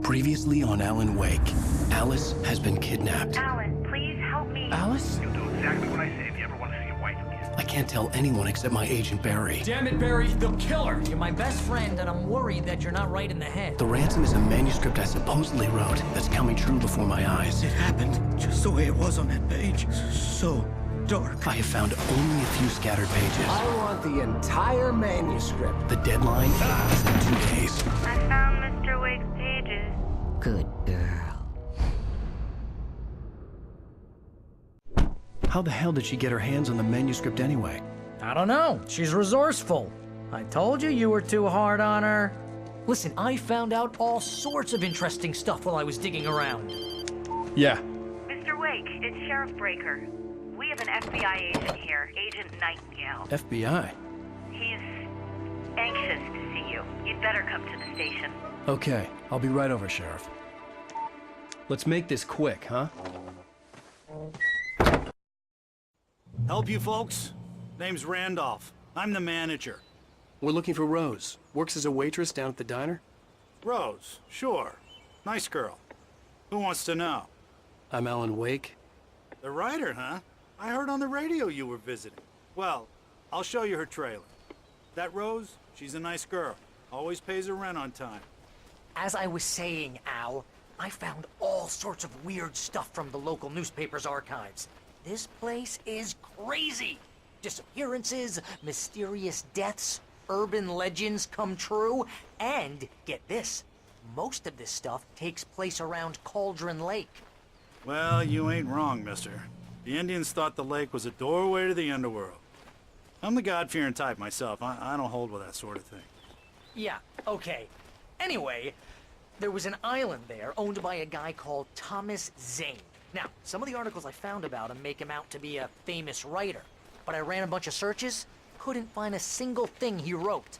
Previously on Alan Wake, Alice has been kidnapped. Alan, please help me. Alice? You'll do exactly what I say if you ever want to see your wife again. I can't tell anyone except my agent Barry. Damn it, Barry, they'll kill her! You're my best friend, and I'm worried that you're not right in the head. The ransom is a manuscript I supposedly wrote that's coming true before my eyes. It happened just the way it was on that page. So dark. I have found only a few scattered pages. I want the entire manuscript. The deadline is in 2 days. I found Mr. Wake's pages. Good girl. How the hell did she get her hands on the manuscript anyway? I don't know. She's resourceful. I told you you were too hard on her. Listen, I found out all sorts of interesting stuff while I was digging around. Yeah. Mr. Wake, it's Sheriff Breaker. We have an FBI agent here, Agent Nightingale. FBI? He's anxious to see you. You'd better come to the station. Okay, I'll be right over, Sheriff. Let's make this quick, huh? Help you folks? Name's Randolph. I'm the manager. We're looking for Rose. Works as a waitress down at the diner. Rose, sure. Nice girl. Who wants to know? I'm Alan Wake. The writer, huh? I heard on the radio you were visiting. Well, I'll show you her trailer. That Rose, she's a nice girl. Always pays her rent on time. As I was saying, Al, I found all sorts of weird stuff from the local newspaper's archives. This place is crazy. Disappearances, mysterious deaths, urban legends come true, and get this, most of this stuff takes place around Cauldron Lake. Well, you ain't wrong, mister. The Indians thought the lake was a doorway to the underworld. I'm the God-fearing type myself. I don't hold with that sort of thing. Yeah, okay. Anyway, there was an island there owned by a guy called Thomas Zane. Now, some of the articles I found about him make him out to be a famous writer, but I ran a bunch of searches, couldn't find a single thing he wrote.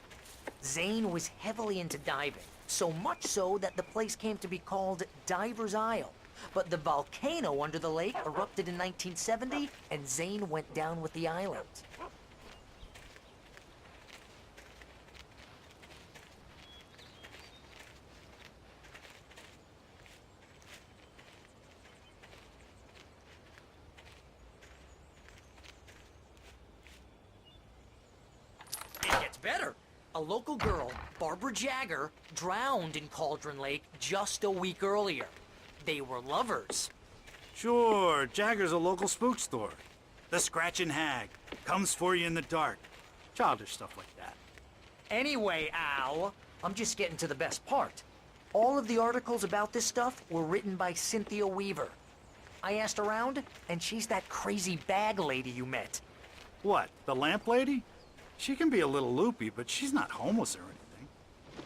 Zane was heavily into diving, so much so that the place came to be called Diver's Isle. But the volcano under the lake erupted in 1970, and Zane went down with the island. It gets better. A local girl, Barbara Jagger, drowned in Cauldron Lake just a week earlier. They were lovers. Sure, Jagger's a local spook store. The Scratchin' Hag. Comes for you in the dark. Childish stuff like that. Anyway, Al, I'm just getting to the best part. All of the articles about this stuff were written by Cynthia Weaver. I asked around, and she's that crazy bag lady you met. What, the lamp lady? She can be a little loopy, but she's not homeless or anything.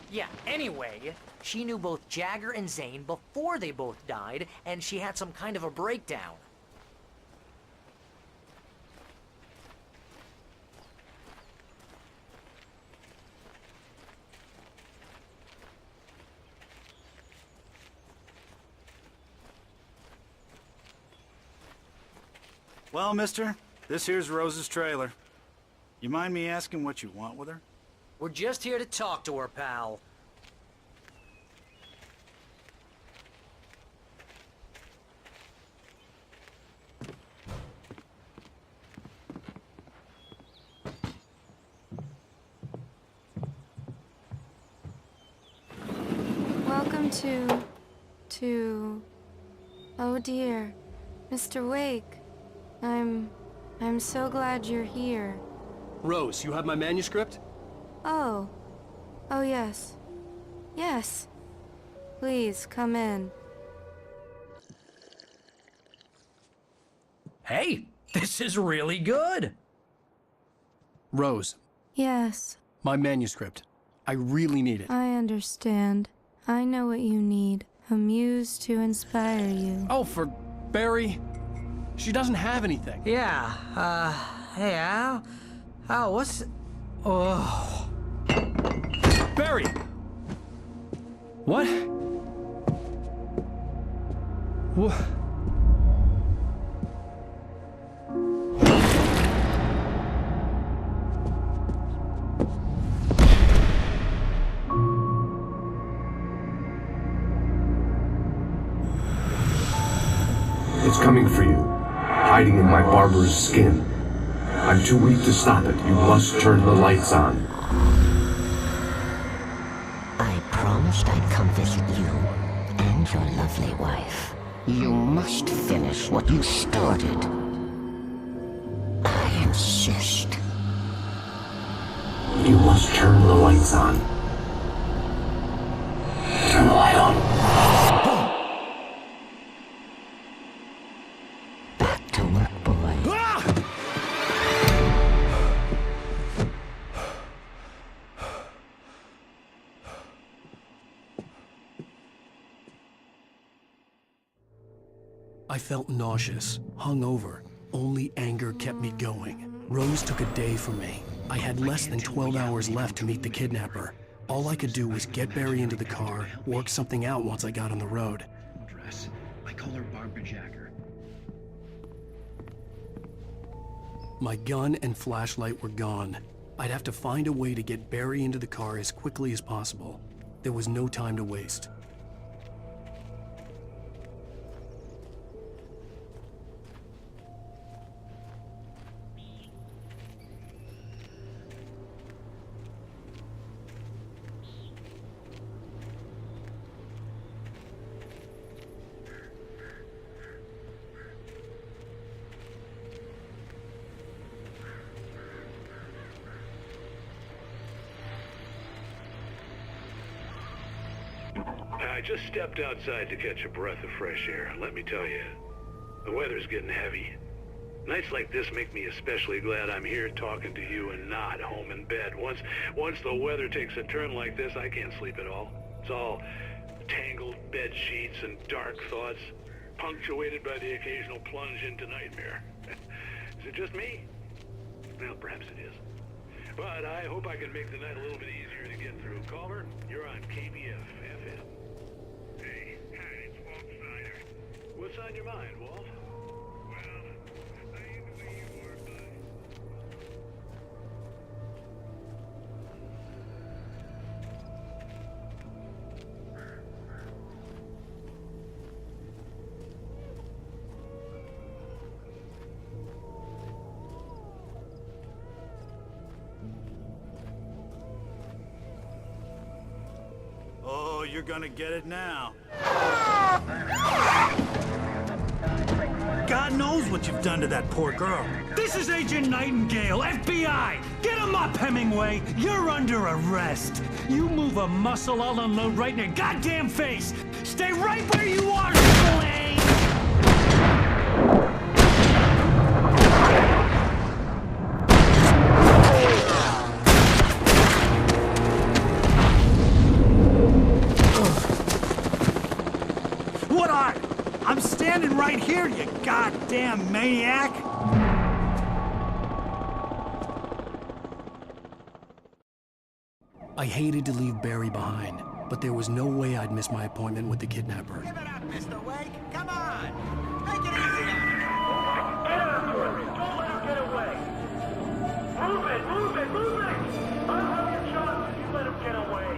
Yeah, anyway, she knew both Jagger and Zane before they both died, and she had some kind of a breakdown. Well, mister, this here's Rose's trailer. You mind me asking what you want with her? We're just here to talk to her, pal. Welcome to... Oh dear, Mr. Wake. I'm so glad you're here. Rose, you have my manuscript? Oh. Oh yes. Yes. Please, come in. Hey, this is really good. Rose, Yes, my manuscript. I really need it. I understand. I know what you need. A muse to inspire you. Oh, for Barry. She doesn't have anything. Yeah, hey, Al? Al, what's... Oh... Barry! What? What? It's coming for you, hiding in my barber's skin. I'm too weak to stop it. You must turn the lights on. I promised I'd come visit you and your lovely wife. You must finish what you started. I insist. You must turn the lights on. Turn the light on. Back to work, boy. I felt nauseous, hungover. Only anger kept me going. Rose took a day from me. I had less than 12 hours left to meet the kidnapper. All I could do was get Barry into the car, work something out once I got on the road. Dress. I call her Barbara Jacker. My gun and flashlight were gone. I'd have to find a way to get Barry into the car as quickly as possible. There was no time to waste. I just stepped outside to catch a breath of fresh air. Let me tell you, the weather's getting heavy. Nights like this make me especially glad I'm here talking to you and not home in bed. Once the weather takes a turn like this, I can't sleep at all. It's all tangled bed sheets and dark thoughts, punctuated by the occasional plunge into nightmare. Is it just me? Well, perhaps it is. But I hope I can make the night a little bit easier to get through. Caller, you're on KBF FM. Hey, it's Walt Snyder. What's on your mind, Walt? Well, I ain't the way you are, bud. Oh, you're gonna get it now. God knows what you've done to that poor girl. This is Agent Nightingale, FBI! Get him up, Hemingway! You're under arrest! You move a muscle, I'll unload right in your goddamn face! Stay right where you are, Slade! What are? I'm standing right here, you goddamn maniac! I hated to leave Barry behind, but there was no way I'd miss my appointment with the kidnapper. Give it up, Mr. Wake! Come on! Take it easy on him! Get after him! Don't let him get away! Move it! Move it! Move it! I'll have your shot if you let him get away!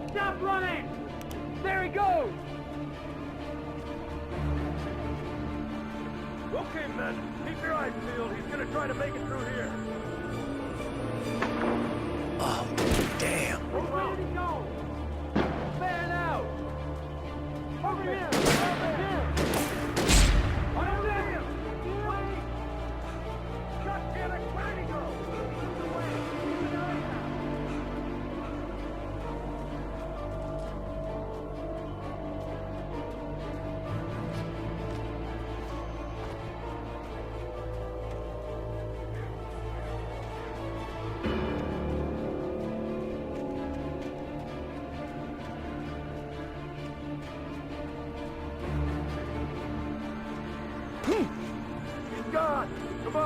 Stop running! There he goes! Okay, men. Keep your eyes peeled. He's gonna try to make it through here. Oh, damn. Where did he go? Fan out! Over here! Over here! Over there! Wait! God damn it! Where did he go? He's away! Keep an eye out!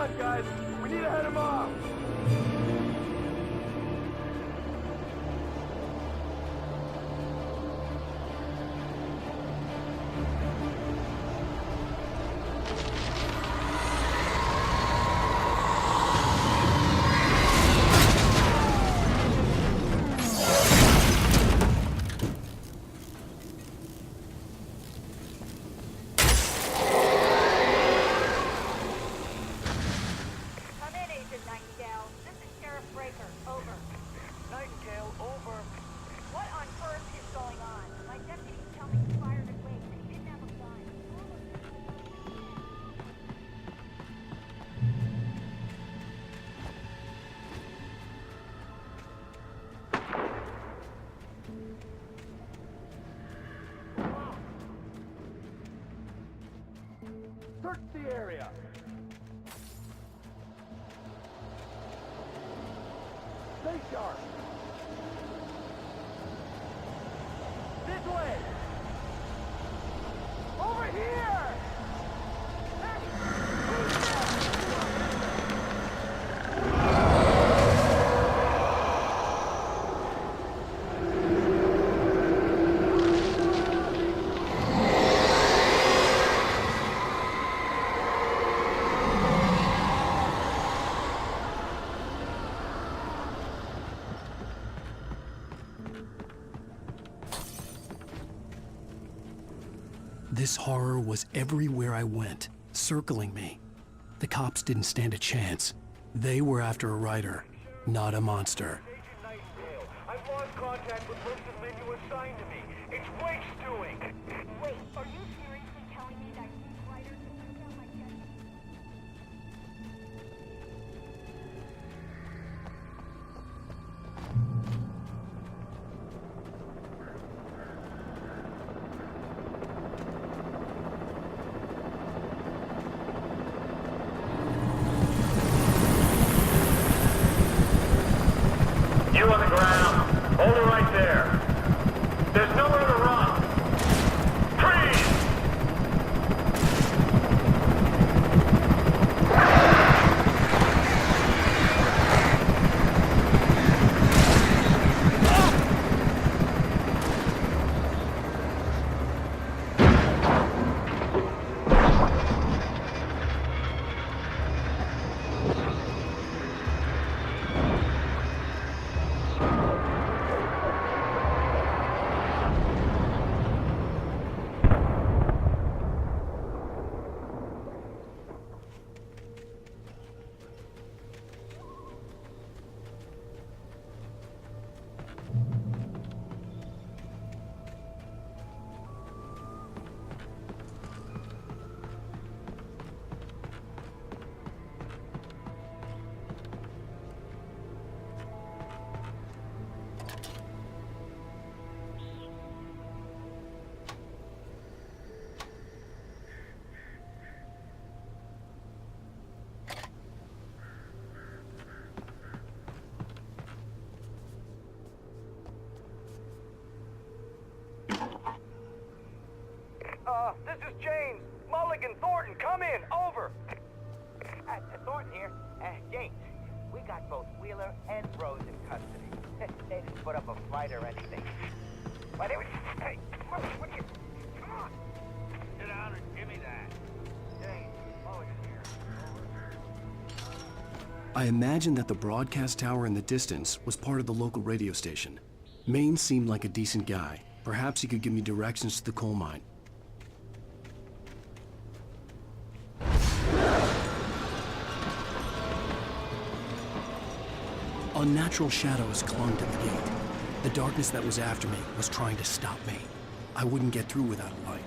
on, guys. We need to head him off. Search the area. Stay sharp. This way. Over here. Hey, who's there? This horror was everywhere I went, circling me. The cops didn't stand a chance. They were after a writer, not a monster. Agent Nightingale, I've lost contact with Winston's men you assigned to me. It's Wake's doing. Wait, are you seriously telling me that he's writer to bring down my jet? You on the ground. Hold it right there. There's nowhere to run. Freeze! This is James. Mulligan, Thornton, come in. Over. Thornton here. James, we got both Wheeler and Rose in custody. They didn't put up a fight or anything. Why, they were... Hey, what you... Come on. Sit down and give me that. James, Mulligan here. I imagined that the broadcast tower in the distance was part of the local radio station. Maine seemed like a decent guy. Perhaps he could give me directions to the coal mine. Unnatural shadows clung to the gate. The darkness that was after me was trying to stop me. I wouldn't get through without a light.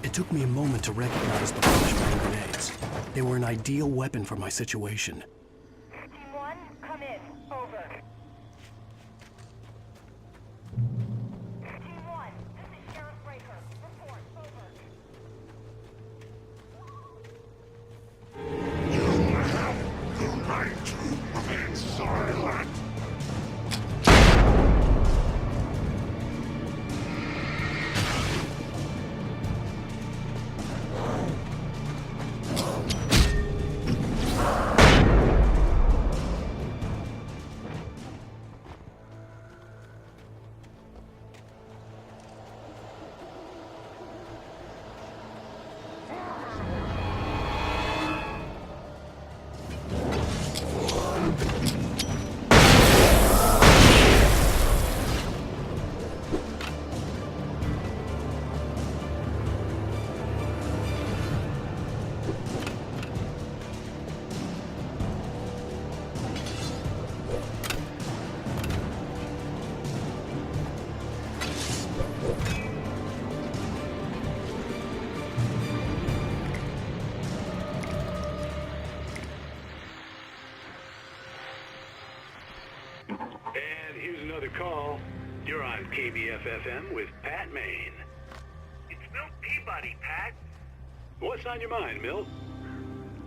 It took me a moment to recognize the flashbang grenades. They were an ideal weapon for my situation. Team 1, come in. Over. Team 1, this is Sheriff Breaker. Report. Over. You have the right to remain silent. Call. You're on KBF-FM with Pat Maine. It's Milt Peabody, Pat. What's on your mind, Milt?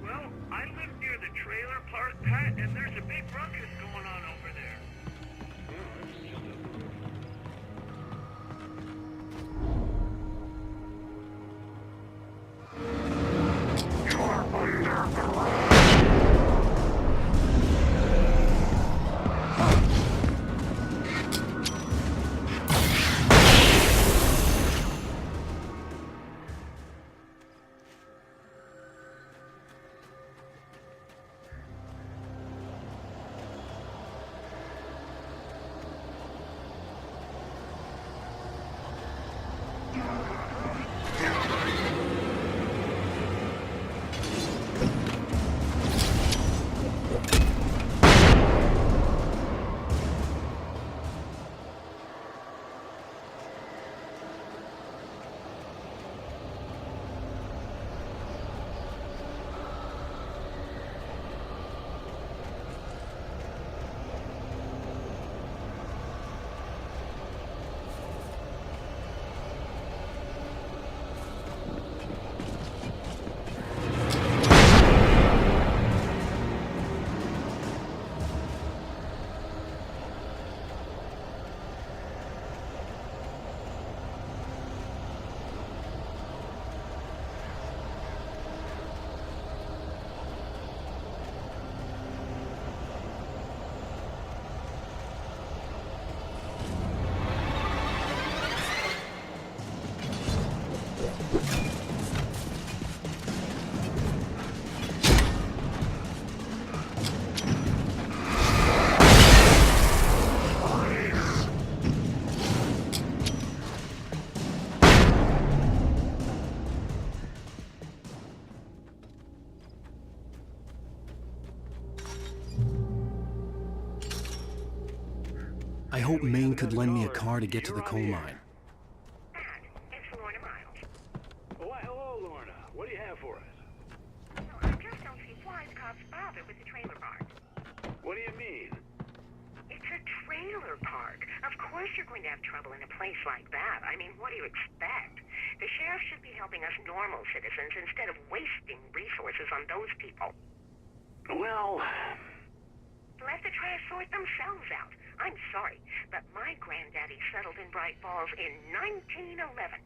Well, I live near the trailer park, Pat, and there's a big ruckus going on over there. You're under arrest. I hope Maine could lend me a car to get to the coal mine. It's Lorna Miles. Why, hello, Lorna. What do you have for us? I just don't see why the cops bother with the trailer park. What do you mean? It's a trailer park. Of course you're going to have trouble in a place like that. I mean, what do you expect? The sheriff should be helping us normal citizens instead of wasting resources on those people. Well... Let the trash sort themselves out. I'm sorry, but my granddaddy settled in Bright Falls in 1911.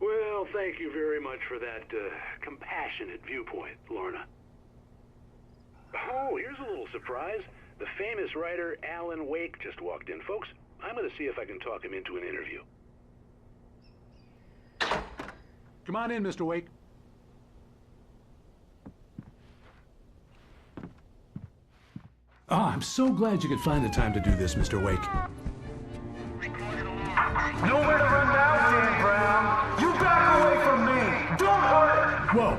Well, thank you very much for that compassionate viewpoint, Lorna. Oh, here's a little surprise. The famous writer Alan Wake just walked in. Folks, I'm going to see if I can talk him into an interview. Come on in, Mr. Wake. Oh, I'm so glad you could find the time to do this, Mr. Wake. Nowhere to run now, Dan Brown. You back away from me. Don't hurt her.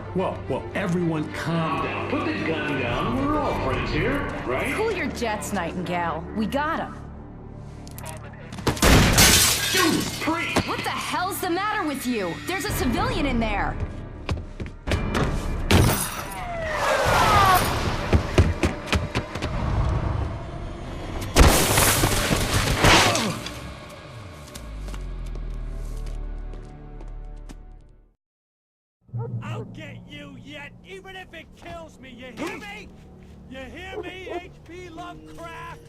Whoa. Everyone calm down. Put the gun down. We're all friends here, right? Cool your jets, Nightingale. We got him. Shoot, freeze! What the hell's the matter with you? There's a civilian in there. I'll get you yet, even if it kills me, you hear me? You hear me, H.P. Lovecraft?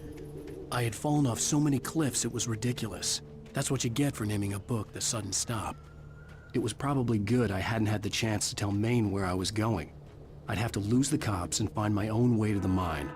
I had fallen off so many cliffs it was ridiculous. That's what you get for naming a book The Sudden Stop. It was probably good I hadn't had the chance to tell Maine where I was going. I'd have to lose the cops and find my own way to the mine.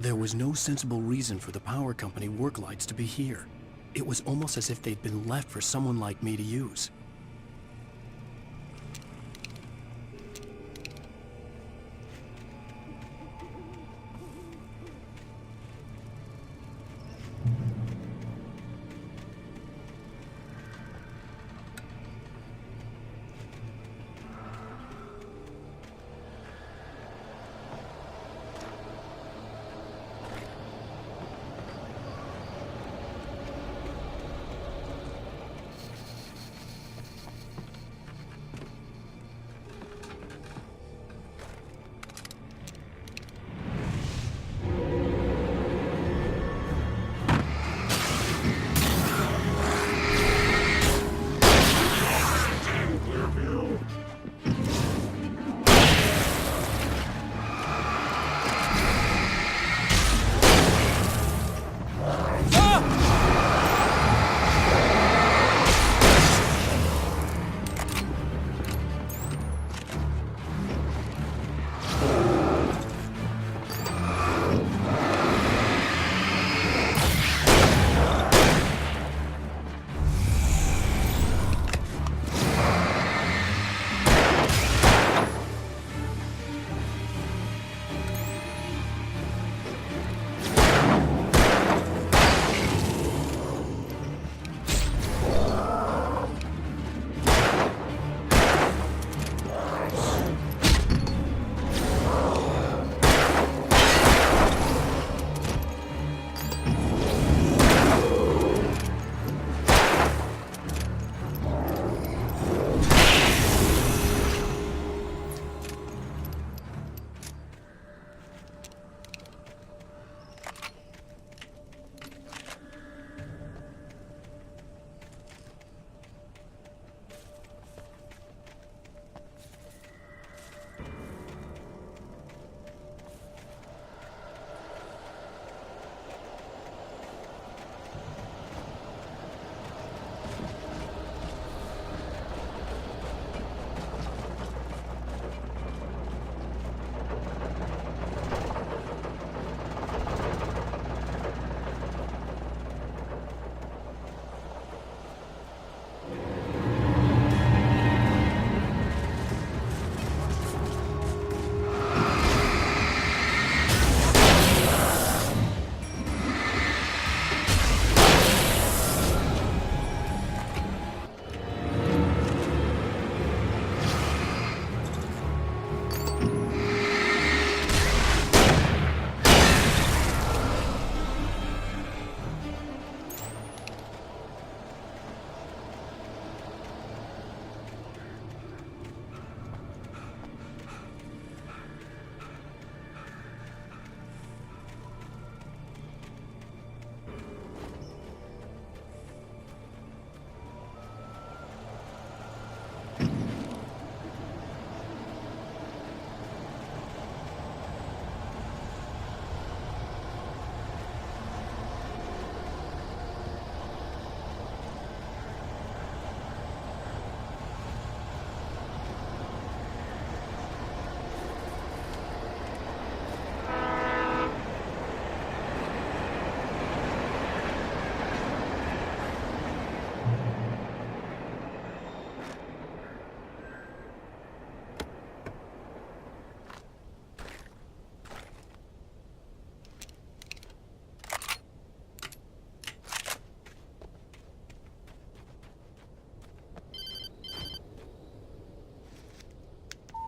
There was no sensible reason for the power company work lights to be here. It was almost as if they'd been left for someone like me to use.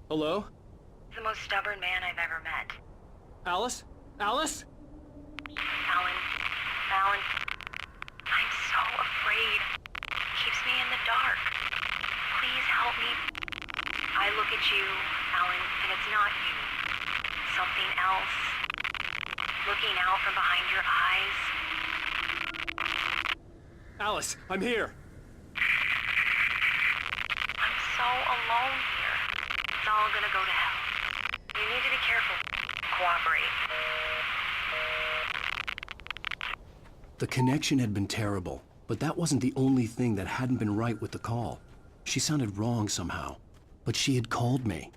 Hello? The most stubborn man I've ever met. Alice? Alice? Alan, I'm so afraid. It keeps me in the dark. Please help me. I look at you, Alan, and it's not you. Something else. Looking out from behind your eyes. Alice, I'm here. I'm so alone here. It's all gonna go to hell. You need to be careful. Cooperate. The connection had been terrible, but that wasn't the only thing that hadn't been right with the call. She sounded wrong somehow, but she had called me.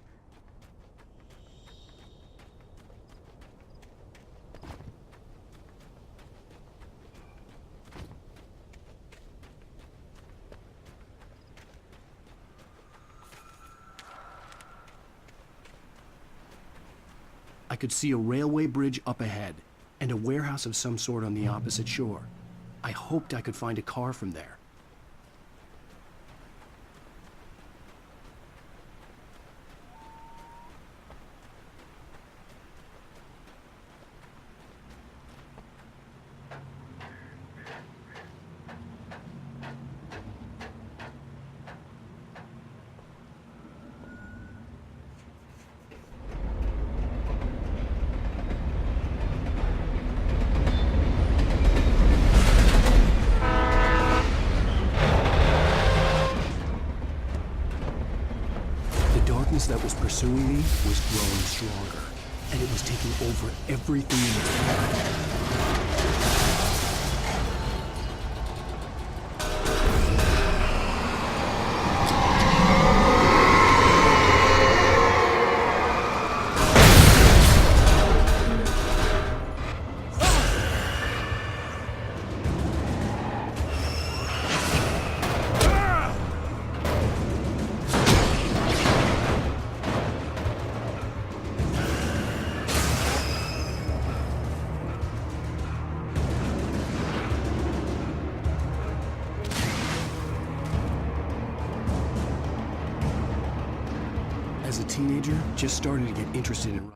I could see a railway bridge up ahead, and a warehouse of some sort on the opposite shore. I hoped I could find a car from there. That was pursuing me was growing stronger, and it was taking over everything in its path. As a teenager, just starting to get interested in...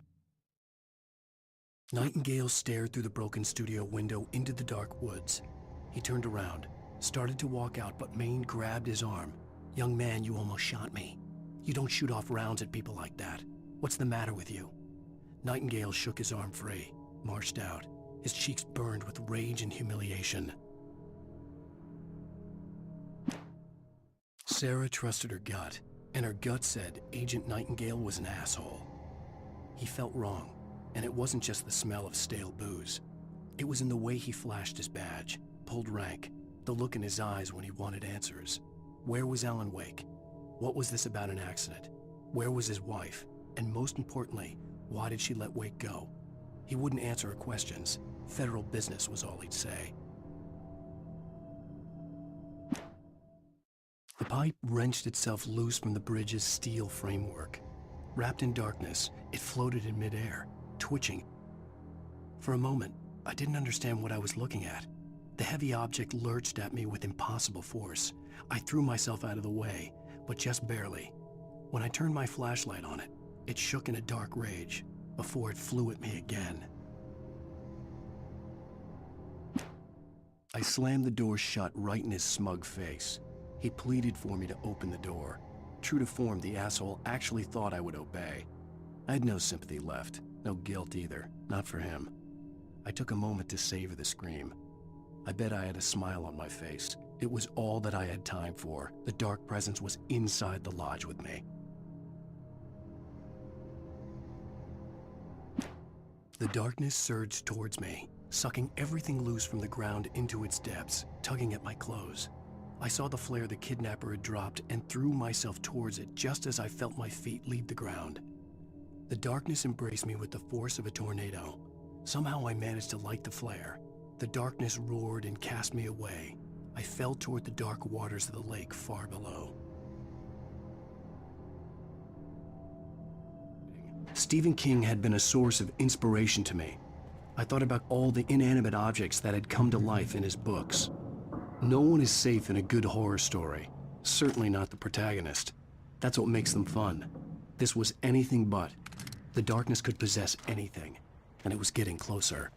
Nightingale stared through the broken studio window into the dark woods. He turned around, started to walk out, but Maine grabbed his arm. "Young man, you almost shot me. You don't shoot off rounds at people like that. What's the matter with you?" Nightingale shook his arm free, marched out. His cheeks burned with rage and humiliation. Sarah trusted her gut, and her gut said Agent Nightingale was an asshole. He felt wrong, and it wasn't just the smell of stale booze. It was in the way he flashed his badge, pulled rank, the look in his eyes when he wanted answers. Where was Alan Wake? What was this about an accident? Where was his wife? And most importantly, why did she let Wake go? He wouldn't answer her questions. Federal business was all he'd say. The pipe wrenched itself loose from the bridge's steel framework. Wrapped in darkness, it floated in midair, twitching. For a moment, I didn't understand what I was looking at. The heavy object lurched at me with impossible force. I threw myself out of the way, but just barely. When I turned my flashlight on it, it shook in a dark rage before it flew at me again. I slammed the door shut right in his smug face. He pleaded for me to open the door. True to form, the asshole actually thought I would obey. I had no sympathy left, no guilt either, not for him. I took a moment to savor the scream. I bet I had a smile on my face. It was all that I had time for. The dark presence was inside the lodge with me. The darkness surged towards me, sucking everything loose from the ground into its depths, tugging at my clothes. I saw the flare the kidnapper had dropped and threw myself towards it just as I felt my feet leave the ground. The darkness embraced me with the force of a tornado. Somehow I managed to light the flare. The darkness roared and cast me away. I fell toward the dark waters of the lake far below. Stephen King had been a source of inspiration to me. I thought about all the inanimate objects that had come to life in his books. No one is safe in a good horror story. Certainly not the protagonist. That's what makes them fun. this was anything but. The darkness could possess anything, and it was getting closer.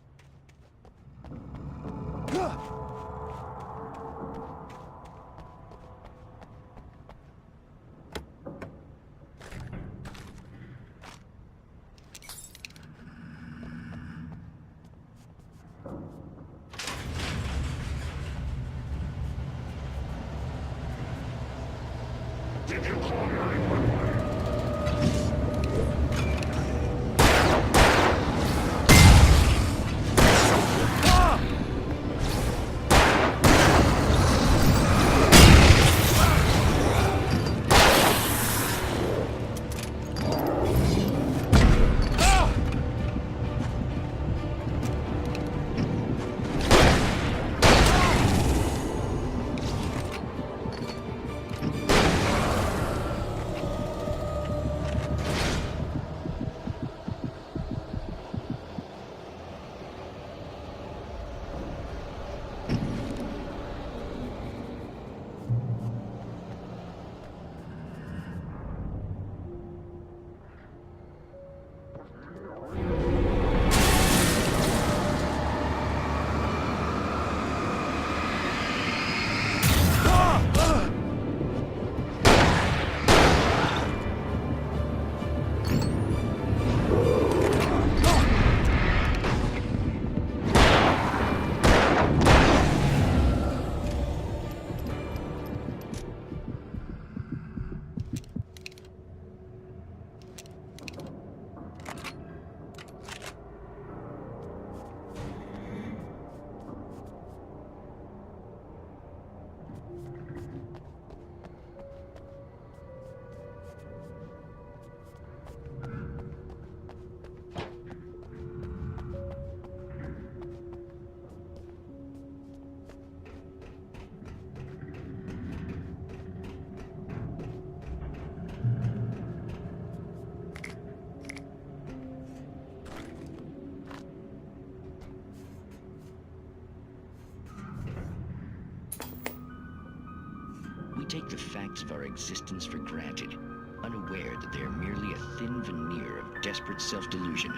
We take the facts of our existence for granted, unaware that they are merely a thin veneer of desperate self-delusion,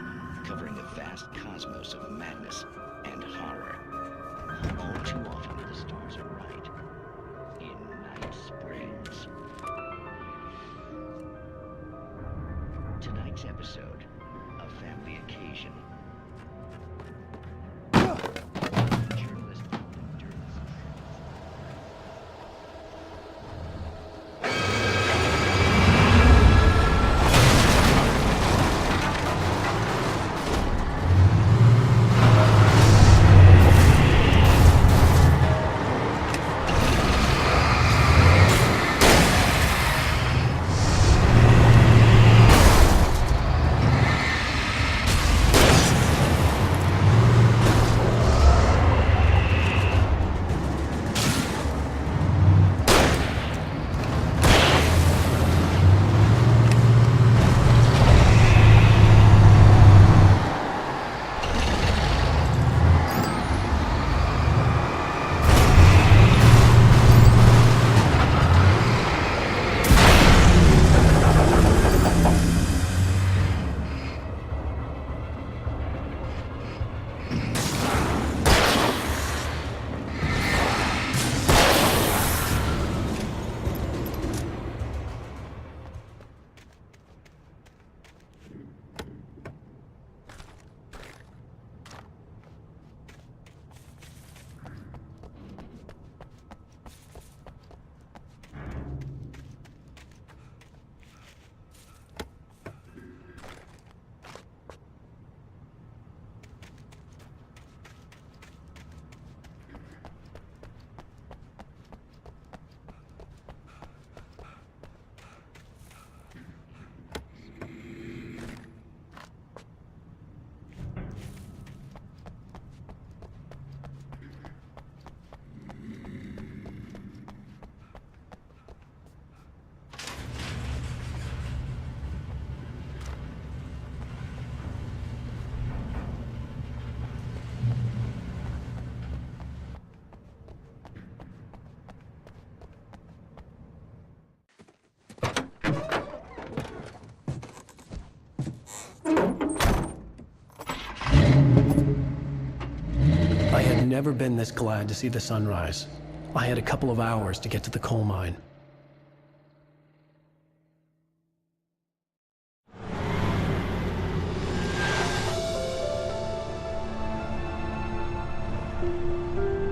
covering a vast cosmos of madness and horror. All too often, the stars are right. In Night Springs. Tonight's episode, A Family Occasion. never been this glad to see the sunrise. I had a couple of hours to get to the coal mine.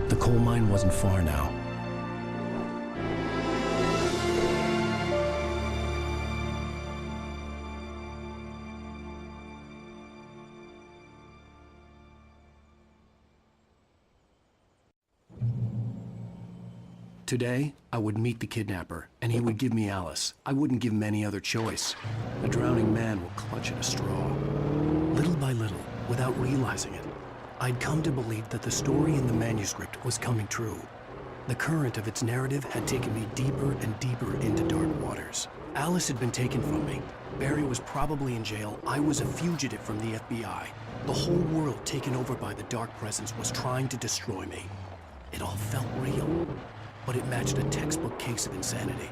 The coal mine wasn't far now. Today, I would meet the kidnapper, and he would give me Alice. I wouldn't give him any other choice. A drowning man will clutch at a straw. Little by little, without realizing it, I'd come to believe that the story in the manuscript was coming true. The current of its narrative had taken me deeper and deeper into dark waters. Alice had been taken from me. Barry was probably in jail. I was a fugitive from the FBI. The whole world taken over by the dark presence was trying to destroy me. It all felt real, but it matched a textbook case of insanity.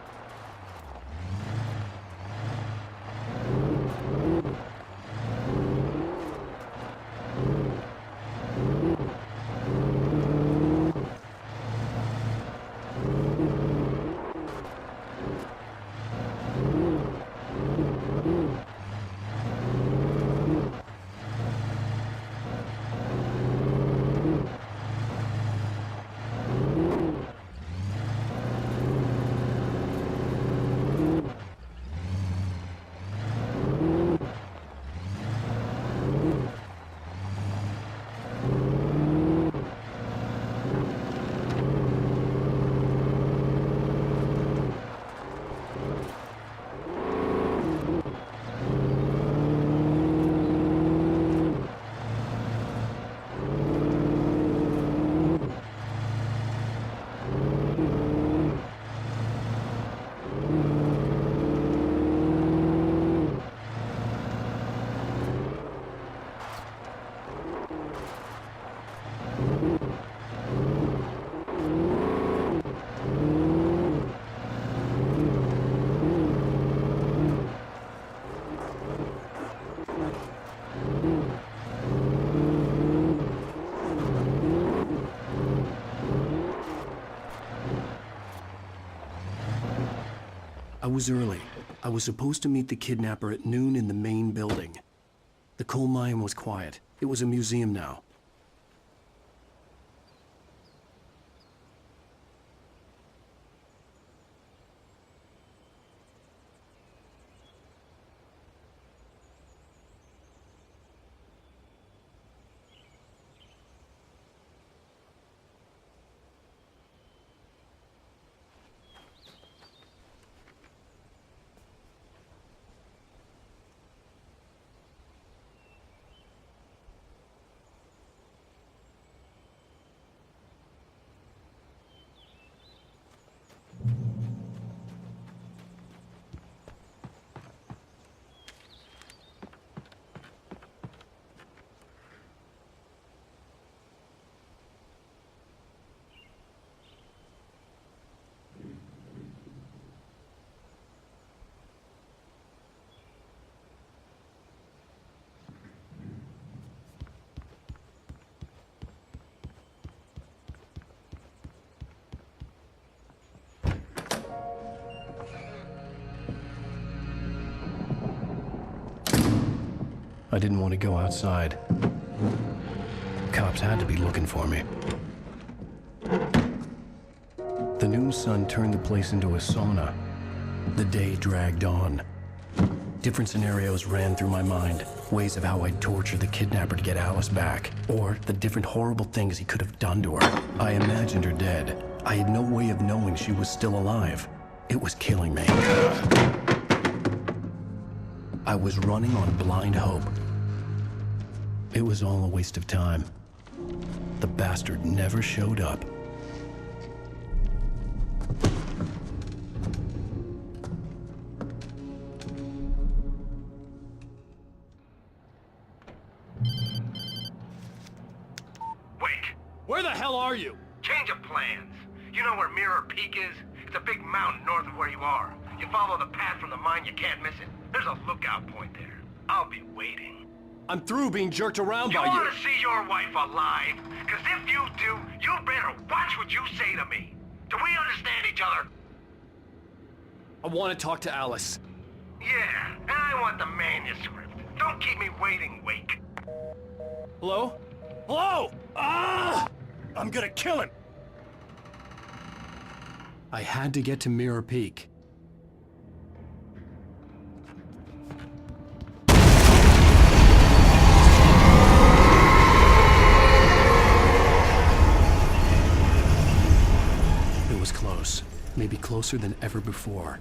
I was early. I was supposed to meet the kidnapper at noon in the main building. The coal mine was quiet. It was a museum now. I didn't want to go outside. Cops had to be looking for me. The noon sun turned the place into a sauna. The day dragged on. Different scenarios ran through my mind. Ways of how I'd torture the kidnapper to get Alice back. Or the different horrible things he could have done to her. I imagined her dead. I had no way of knowing she was still alive. It was killing me. I was running on blind hope. It was all a waste of time. The bastard never showed up. Wait! Where the hell are you? Change of plans. You know where Mirror Peak is? It's a big mountain north of where you are. You follow the path from the mine, you can't miss it. There's a lookout point there. I'll be waiting. I'm through being jerked around You by want to see your wife alive? Because if you do, you better watch what you say to me. Do we understand each other? I want to talk to Alice. Yeah, and I want the manuscript. Don't keep me waiting, Wake. Hello? Hello! Ah! I'm gonna kill him! I had to get to Mirror Peak. It was close. Maybe closer than ever before.